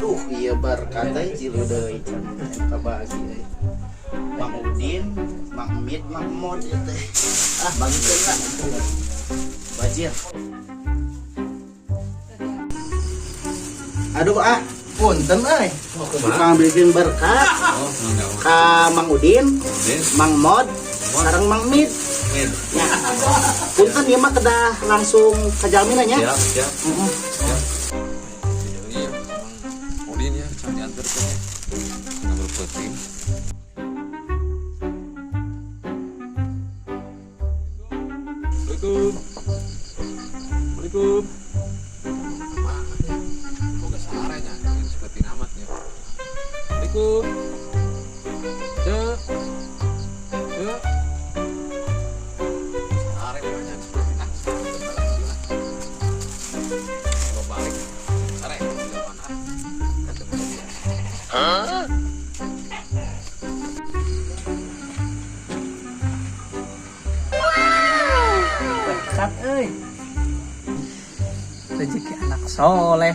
Aduh, iya berkatai jilu deui kabagi euy. Mang Udin, Mang Mid, Mang Mod ieu teh. Ah, bagikeun lah. Bajir. Aduh punten euy. Ngambilkeun berkat. Ka Mang Udin, Mang Mod, sareng Mang Mid. Ya. Punten ieu mah kedah langsung ka jalmina nya. Siap. Heeh. Iya, Mang Udin ya, can diantarkeun ya. Ngambil penting. Assalamualaikum. Boga sarenya, seperti namatnya. Assalamualaikum. Cek. Cek. Sare banyak seperti Kalau balik, sare tidak mana. Ketemu dia. Berkat euy. Rezeki anak soleh.